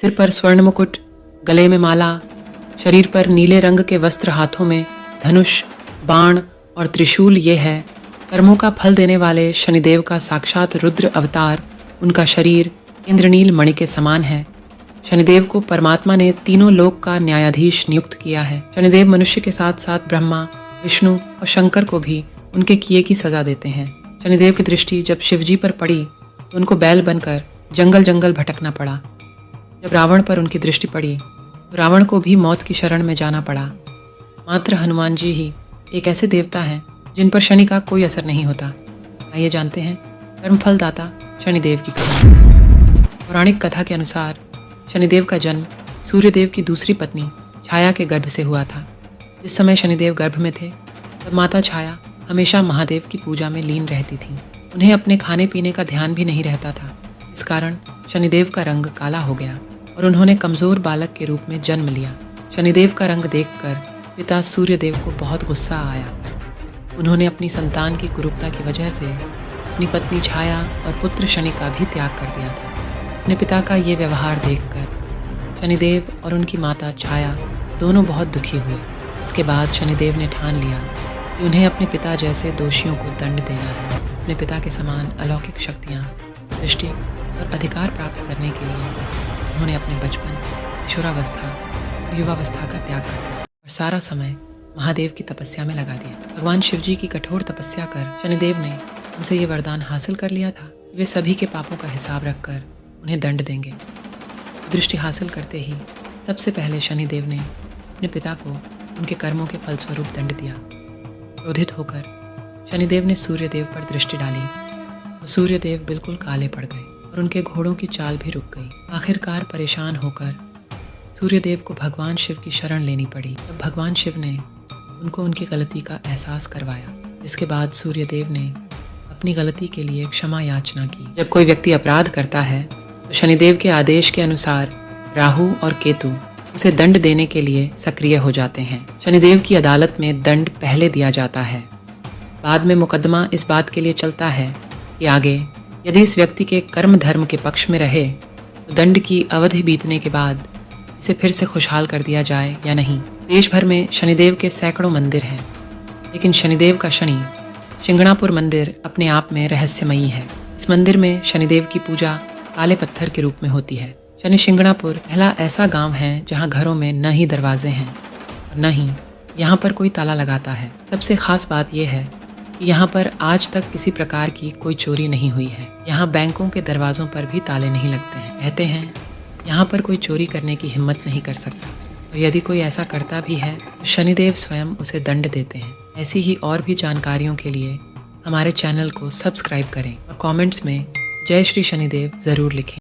सिर पर स्वर्ण मुकुट, गले में माला, शरीर पर नीले रंग के वस्त्र, हाथों में धनुष, बाण और त्रिशूल। ये है कर्मों का फल देने वाले शनिदेव का साक्षात रुद्र अवतार। उनका शरीर इंद्रनील मणि के समान है। शनिदेव को परमात्मा ने तीनों लोक का न्यायाधीश नियुक्त किया है। शनिदेव मनुष्य के साथ साथ ब्रह्मा, विष्णु और शंकर को भी उनके किए की सजा देते हैं। शनिदेव की दृष्टि जब शिवजी पर पड़ी तो उनको बैल बनकर जंगल जंगल भटकना पड़ा। जब रावण पर उनकी दृष्टि पड़ी तो रावण को भी मौत की शरण में जाना पड़ा। मात्र हनुमान जी ही एक ऐसे देवता हैं जिन पर शनि का कोई असर नहीं होता। आइए जानते हैं कर्मफल दाता शनिदेव की कथा। पौराणिक कथा के अनुसार शनिदेव का जन्म सूर्यदेव की दूसरी पत्नी छाया के गर्भ से हुआ था। जिस समय शनिदेव गर्भ में थे तब माता छाया हमेशा महादेव की पूजा में लीन रहती थी। उन्हें अपने खाने पीने का ध्यान भी नहीं रहता था। इस कारण शनिदेव का रंग काला हो गया और उन्होंने कमजोर बालक के रूप में जन्म लिया। शनिदेव का रंग देखकर पिता सूर्यदेव को बहुत गुस्सा आया। उन्होंने अपनी संतान की कुरूपता की वजह से अपनी पत्नी छाया और पुत्र शनि का भी त्याग कर दिया था। अपने पिता का ये व्यवहार देखकर शनिदेव और उनकी माता छाया दोनों बहुत दुखी हुए। इसके बाद शनिदेव ने ठान लिया कि उन्हें अपने पिता जैसे दोषियों को दंड देना है। अपने पिता के समान अलौकिक शक्तियाँ, दृष्टि और अधिकार प्राप्त करने के लिए उन्होंने अपने बचपन, किशोरावस्था और युवावस्था का त्याग कर दिया और सारा समय महादेव की तपस्या में लगा दिया। भगवान शिवजी की कठोर तपस्या कर शनिदेव ने उनसे ये वरदान हासिल कर लिया था कि वे सभी के पापों का हिसाब रखकर उन्हें दंड देंगे। दृष्टि हासिल करते ही सबसे पहले शनिदेव ने अपने पिता को उनके कर्मों के फलस्वरूप दंड दिया। क्रोधित होकर शनिदेव ने सूर्यदेव पर दृष्टि डाली और सूर्यदेव बिल्कुल काले पड़ गए और उनके घोड़ों की चाल भी रुक गई। आखिरकार परेशान होकर सूर्यदेव को भगवान शिव की शरण लेनी पड़ी। तब भगवान शिव ने उनको उनकी गलती का एहसास करवाया। इसके बाद सूर्यदेव ने अपनी गलती के लिए क्षमा याचना की। जब कोई व्यक्ति अपराध करता है तो शनिदेव के आदेश के अनुसार राहु और केतु उसे दंड देने के लिए सक्रिय हो जाते हैं। शनिदेव की अदालत में दंड पहले दिया जाता है। बाद में मुकदमा इस बात के लिए चलता है कि आगे यदि इस व्यक्ति के कर्म धर्म के पक्ष में रहे तो दंड की अवधि बीतने के बाद इसे फिर से खुशहाल कर दिया जाए या नहीं। देश भर में शनिदेव के सैकड़ों मंदिर हैं, लेकिन शनिदेव का शनि शिंगणापुर मंदिर अपने आप में रहस्यमयी है। इस मंदिर में शनिदेव की पूजा काले पत्थर के रूप में होती है। शनि शिंगणापुर पहला ऐसा गांव है जहां घरों में न ही दरवाजे हैं और न ही यहाँ पर कोई ताला लगाता है। सबसे खास बात यह है कि यहाँ पर आज तक किसी प्रकार की कोई चोरी नहीं हुई है। यहाँ बैंकों के दरवाजों पर भी ताले नहीं लगते हैं। कहते हैं यहाँ पर कोई चोरी करने की हिम्मत नहीं कर सकता और यदि कोई ऐसा करता भी है तो शनिदेव स्वयं उसे दंड देते हैं। ऐसी ही और भी जानकारियों के लिए हमारे चैनल को सब्सक्राइब करें और कमेंट्स में जय श्री शनिदेव ज़रूर लिखें।